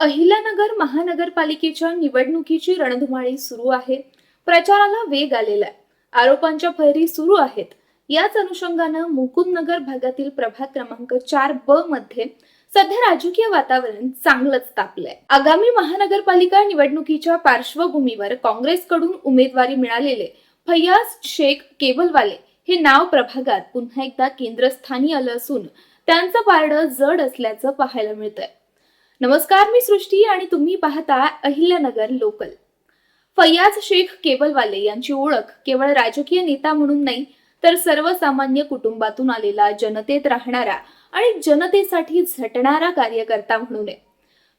अहिल्यानगर महानगरपालिकेच्या निवडणुकीची रणधुमाळी सुरू आहे. प्रचाराला वेग आलेला आहे. आरोपांच्या फैरी सुरू आहेत. याच अनुषंगानं मुकुंदनगर भागातील प्रभाग क्रमांक 4 ब मध्ये सध्या राजकीय वातावरण चांगलंच तापलंय. आगामी महानगरपालिका निवडणुकीच्या पार्श्वभूमीवर काँग्रेसकडून उमेदवारी मिळालेले फैयाज शेख केबलवाले हे नाव प्रभागात पुन्हा एकदा केंद्रस्थानी आलं असून त्यांचं पारडं जड असल्याचं पाहायला मिळतंय. नमस्कार, मी सृष्टी आणि तुम्ही पाहता अहिल्यानगर लोकल. फैयाज शेख केबलवाले यांची ओळख केवळ राजकीय नेता म्हणून नाही, तर सर्वसामान्य कुटुंबातून आलेला, जनतेत राहणारा आणि जनतेसाठी झटणारा कार्यकर्ता म्हणून आहे.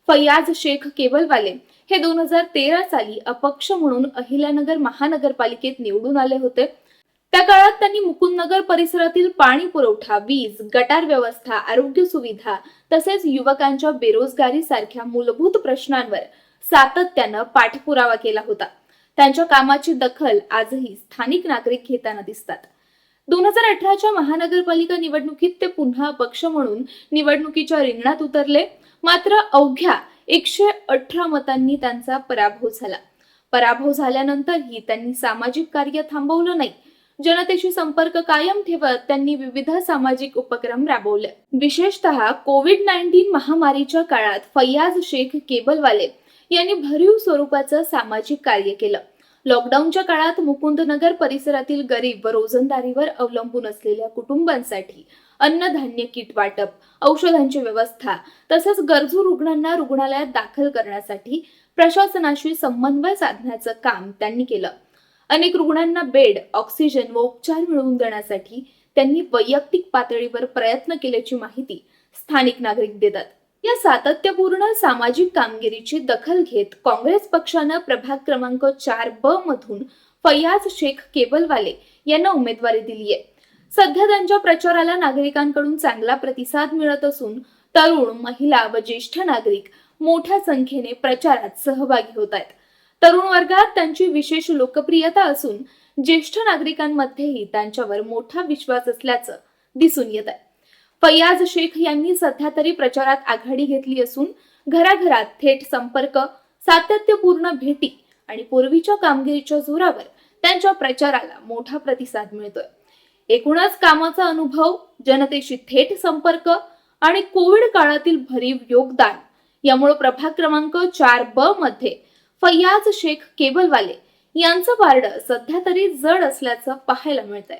फैयाज शेख केबलवाले हे 2013 साली अपक्ष म्हणून अहिल्यानगर महानगरपालिकेत निवडून आले होते. त्या काळात त्यांनी मुकुंदनगर परिसरातील पाणी पुरवठा, वीज, गटार व्यवस्था, आरोग्य सुविधा तसेच युवकांच्या बेरोजगारी सारख्या मूलभूत प्रश्नांवर सातत्यानं पाठपुरावा केला होता. त्यांच्या कामाची दखल आजही स्थानिक नागरिक घेताना दिसतात. 2018च्या महानगरपालिका निवडणुकीत ते पुन्हा अपक्ष म्हणून निवडणुकीच्या रिंगणात उतरले. मात्र अवघ्या 118 मतांनी त्यांचा पराभव झाला. पराभव झाल्यानंतरही त्यांनी सामाजिक कार्य थांबवलं नाही. जनतेशी संपर्क कायम ठेवत त्यांनी विविध सामाजिक उपक्रम राबवले. विशेषतः कोविड-19 महामारीच्या काळात फैयाज शेख केबलवाले यांनी भरीव स्वरूपाचं सामाजिक कार्य केलं. लॉकडाऊनच्या काळात मुकुंदनगर परिसरातील गरीब व रोजंदारीवर अवलंबून असलेल्या कुटुंबांसाठी अन्नधान्य किट वाटप, औषधांची व्यवस्था तसंच गरजू रुग्णांना रुग्णालयात दाखल करण्यासाठी प्रशासनाशी समन्वय साधण्याचं काम त्यांनी केलं. अनेक रुग्णांना बेड, ऑक्सिजन व उपचार मिळवून देण्यासाठी त्यांनी वैयक्तिक पातळीवर प्रयत्न केल्याची माहिती स्थानिक नागरिक देतात. या सातत्यपूर्ण सामाजिक कामगिरीची दखल घेत काँग्रेस पक्षानं प्रभाग क्रमांक 4 ब मधून फैयाज शेख केबलवाले यांना उमेदवारी दिली आहे. सध्या त्यांच्या प्रचाराला नागरिकांकडून चांगला प्रतिसाद मिळत असून तरुण, महिला व ज्येष्ठ नागरिक मोठ्या संख्येने प्रचारात सहभागी होत आहेत. तरुण वर्गात त्यांची विशेष लोकप्रियता असून ज्येष्ठ नागरिकांमध्येही त्यांच्यावर मोठा विश्वास असल्याचं दिसून येत आहे. फैयाज शेख यांनी सध्या तरी प्रचारात आघाडी घेतली असून घराघरात थेट संपर्क, सातत्यपूर्ण भेटी आणि पूर्वीच्या कामगिरीच्या जोरावर त्यांच्या प्रचाराला मोठा प्रतिसाद मिळतोय. एकूणच कामाचा अनुभव, जनतेशी थेट संपर्क आणि कोविड काळातील भरीव योगदान यामुळे प्रभाग क्रमांक 4 ब मध्ये फैयाज शेख केबलवाले यांचं पारडं सध्या तरी जड असल्याचं पाहायला मिळतंय.